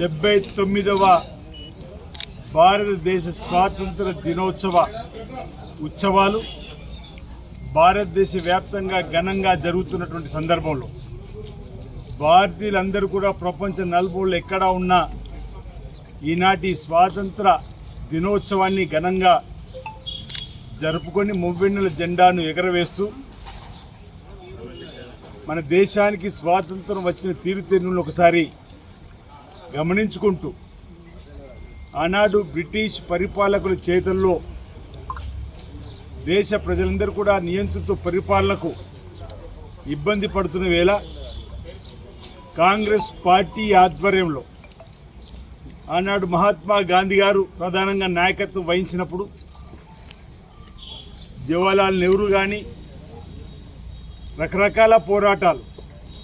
79వ భారతదేశ స్వాతంత్ర దినోత్సవ ఉత్సవాలు భారతదేశ వ్యాప్తంగా ఘనంగా జరుగుతున్నటువంటి సందర్భంలో భారతీయులందరూ కూడా ప్రపంచ నలుమూలల్లో ఎక్కడా ఉన్నా ఈనాటి స్వాతంత్ర దినోత్సవాన్ని ఘనంగా జరుపుకొని మువ్వెన్నెల జెండాను ఎగరవేస్తూ మన దేశానికి స్వాతంత్రం వచ్చిన తీరుతెన్నులను ఒకసారి గమనించుకుంటూ ఆనాడు బ్రిటిష్ పరిపాలకుల చేతుల్లో దేశ ప్రజలందరూ కూడా నియంత్రిత పరిపాలనకు ఇబ్బంది పడుతున్న వేళ కాంగ్రెస్ పార్టీ ఆధ్వర్యంలో ఆనాడు మహాత్మా గాంధీ గారు ప్రధానంగా నాయకత్వం వహించినప్పుడు జవహర్లాల్ నెహ్రూ కానీ రకరకాల పోరాటాలు,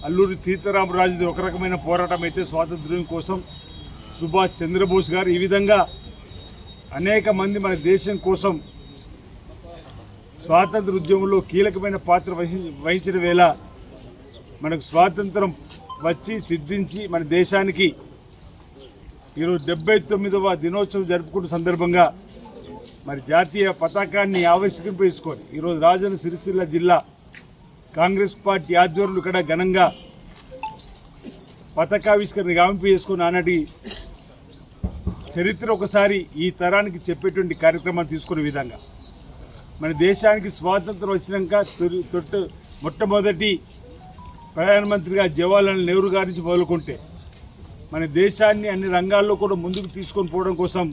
అల్లూరి సీతారామరాజుది ఒక రకమైన పోరాటం అయితే స్వాతంత్ర్యం కోసం సుభాష్ చంద్రబోస్ గారు, ఈ విధంగా అనేక మంది మన దేశం కోసం స్వాతంత్ర ఉద్యమంలో కీలకమైన పాత్ర వహించిన వేళ మనకు స్వాతంత్రం వచ్చి సిద్ధించి మన దేశానికి ఈరోజు 79వ దినోత్సవం జరుపుకున్న సందర్భంగా మరి జాతీయ పతాకాన్ని ఆవిష్కరించుకొని ఈరోజు రాజన్న సిరిసిల్ల జిల్లా కాంగ్రెస్ పార్టీ ఆధ్వర్యంలో ఇక్కడ ఘనంగా పతాకావిష్కరణ గావింపు చేసుకుని ఆనాటి చరిత్ర ఒకసారి ఈ తరానికి చెప్పేటువంటి కార్యక్రమాన్ని తీసుకునే విధంగా మన దేశానికి స్వాతంత్రం వచ్చినాక మొట్టమొదటి ప్రధానమంత్రిగా జవహర్లాల్ నెహ్రూ గారి నుంచి మొదలుకుంటే మన దేశాన్ని అన్ని రంగాల్లో కూడా ముందుకు తీసుకొని పోవడం కోసం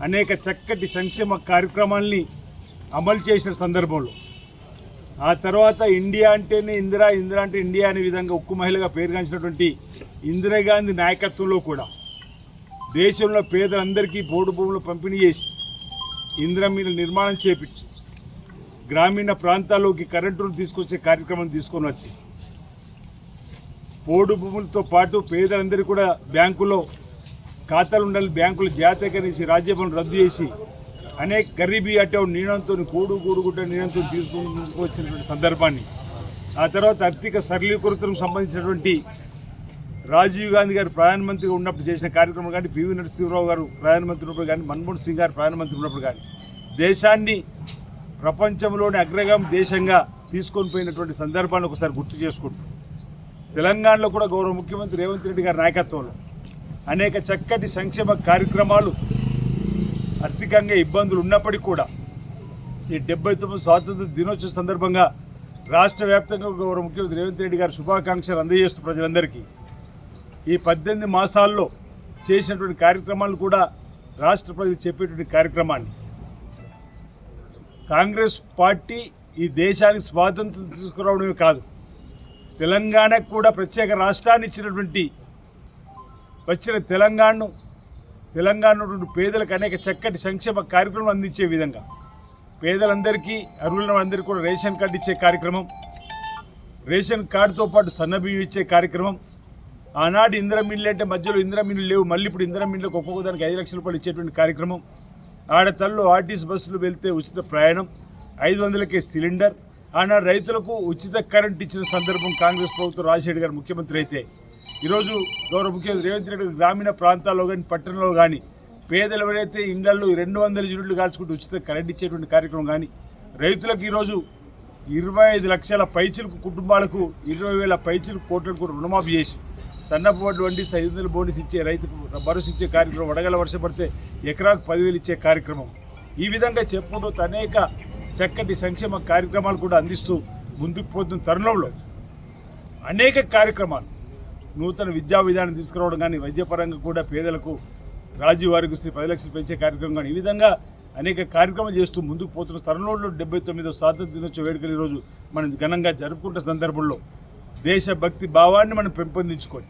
అనేక చక్కటి సంక్షేమ కార్యక్రమాల్ని అమలు చేసిన సందర్భంలో ఆ తర్వాత ఇండియా అంటేనే ఇందిరా, ఇందిరా అంటే ఇండియా అనే విధంగా ఉక్కు మహిళగా పేరుగాంచినటువంటి ఇందిరాగాంధీ నాయకత్వంలో కూడా దేశంలో పేదలందరికీ పోడు భూములు పంపిణీ చేసి ఇందిరా మిల్లు నిర్మాణం చేపించి గ్రామీణ ప్రాంతాల్లోకి కరెంటును తీసుకొచ్చే కార్యక్రమం తీసుకొని వచ్చి పోడు భూములతో పాటు పేదలందరికీ కూడా బ్యాంకులో ఖాతాలు ఉండాలి, బ్యాంకులు జాతీయకరించి రాజ్యభవన్ రద్దు చేసి అనేక గరీబీ అటే నీళ్ళంతో కూడుగుడ్డ నీళ్ళంతో తీసుకువచ్చినటువంటి సందర్భాన్ని, ఆ తర్వాత ఆర్థిక సరళీకృతకు సంబంధించినటువంటి రాజీవ్ గాంధీ గారు ప్రధానమంత్రిగా ఉన్నప్పుడు చేసిన కార్యక్రమం కానీ, పివి నరసింహరావు గారు ప్రధానమంత్రి ఉన్నప్పుడు కానీ, మన్మోహన్ సింగ్ గారు ప్రధానమంత్రి ఉన్నప్పుడు కానీ దేశాన్ని ప్రపంచంలోని అగ్రగామి దేశంగా తీసుకొని పోయినటువంటి సందర్భాన్ని ఒకసారి గుర్తు చేసుకుంటూ తెలంగాణలో కూడా గౌరవ ముఖ్యమంత్రి రేవంత్ రెడ్డి గారి నాయకత్వంలో అనేక చక్కటి సంక్షేమ కార్యక్రమాలు, ఆర్థికంగా ఇబ్బందులు ఉన్నప్పటికీ కూడా ఈ 79 స్వాతంత్ర దినోత్సవం సందర్భంగా రాష్ట్ర వ్యాప్తంగా గౌరవ ముఖ్యమంత్రి రేవంత్ రెడ్డి గారు శుభాకాంక్షలు అందజేస్తూ ప్రజలందరికీ ఈ 18 మాసాల్లో చేసినటువంటి కార్యక్రమాలు కూడా రాష్ట్ర ప్రజలు చెప్పేటువంటి కార్యక్రమాన్ని కాంగ్రెస్ పార్టీ ఈ దేశానికి స్వాతంత్రం తీసుకురావడమే కాదు, తెలంగాణకు కూడా ప్రత్యేక రాష్ట్రాన్ని ఇచ్చినటువంటి వచ్చిన తెలంగాణ పేదలకు అనేక చక్కటి సంక్షేమ కార్యక్రమం అందించే విధంగా పేదలందరికీ అర్హులైన అందరికీ కూడా రేషన్ కార్డు ఇచ్చే కార్యక్రమం, రేషన్ కార్డుతో పాటు సన్నబియ్యం ఇచ్చే కార్యక్రమం, ఆనాడు ఇందిరా మిల్లు అంటే మధ్యలో ఇందిరా మిల్లు లేవు, మళ్ళీ ఇప్పుడు ఇందిరా మిల్లుకు ఒక్కొక్క దానికి 5 లక్షల రూపాయలు ఇచ్చేటువంటి కార్యక్రమం, ఆడతల్లో ఆర్టీసీ బస్సులు వెళ్తే ఉచిత ప్రయాణం, 500కే సిలిండర్, ఆనాడు రైతులకు ఉచిత కరెంట్ ఇచ్చిన సందర్భం కాంగ్రెస్ ప్రభుత్వం రాజశేఖర్ గారు ముఖ్యమంత్రి అయితే ఈరోజు గౌరవ ముఖ్యమంత్రి రేవంత్ రెడ్డి గ్రామీణ ప్రాంతాల్లో కానీ పట్టణంలో కానీ పేదలు ఎవరైతే ఇళ్లలో 200 యూనిట్లు కాల్చుకుంటూ ఉచిత కరెంట్ ఇచ్చేటువంటి కార్యక్రమం కానీ, రైతులకు ఈరోజు 25 లక్షల పైచిలకు కుటుంబాలకు 20,000 పైచిలకు కోట్లకు కూడా రుణమాఫీ చేసి సన్నపు వడ్లు వండి 500 బోనస్ ఇచ్చే రైతుకు భరోసా ఇచ్చే కార్యక్రమం, వడగల వర్షం పడితే ఎకరాకు 10,000 ఇచ్చే కార్యక్రమం, ఈ విధంగా చెప్పుకుంటూ అనేక చక్కటి సంక్షేమ కార్యక్రమాలు కూడా అందిస్తూ ముందుకు పోతున్న తరుణంలో అనేక కార్యక్రమాలు, నూతన విద్యా విధానం తీసుకురావడం కానీ, వైద్యపరంగా కూడా పేదలకు రాజీవ్ ఆరోగ్యశ్రీ 10 లక్షలు పెంచే కార్యక్రమం కానీ, ఈ విధంగా అనేక కార్యక్రమాలు చేస్తూ ముందుకు పోతున్న తరుణంలో 79వ స్వాతంత్ర దినోత్సవ వేడుకలు ఈరోజు మనం ఘనంగా జరుపుకుంటున్న సందర్భంలో దేశభక్తి భావాన్ని మనం పెంపొందించుకొని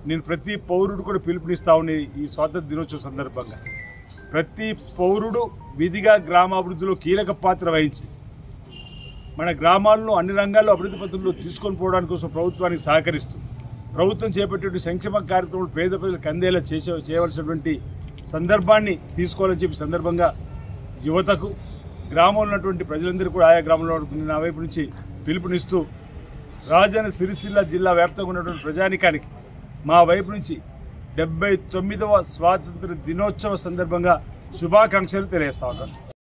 నేను ప్రతి పౌరుడు కూడా పిలుపునిస్తా ఉన్నది ఈ స్వాతంత్ర దినోత్సవం సందర్భంగా ప్రతి పౌరుడు విధిగా గ్రామాభివృద్ధిలో కీలక పాత్ర వహించి మన గ్రామాలను అన్ని రంగాల్లో అభివృద్ధి పథంలో తీసుకొని పోవడానికి కోసం ప్రభుత్వానికి సహకరిస్తూ ప్రభుత్వం చేపట్టే సంక్షేమ కార్యక్రమాలు పేద ప్రజలకు అందేలా చేయవలసినటువంటి సందర్భాన్ని తీసుకోవాలని చెప్పి సందర్భంగా యువతకు గ్రామంలో ఉన్నటువంటి ప్రజలందరూ కూడా ఆయా గ్రామంలో నా వైపు నుంచి పిలుపునిస్తూ రాజన్న సిరిసిల్ల జిల్లా వ్యాప్తంగా ఉన్నటువంటి ప్రజానికానికి మా వైపు నుంచి 79వ స్వాతంత్ర దినోత్సవ సందర్భంగా శుభాకాంక్షలు తెలియజేస్తా ఉన్నాను.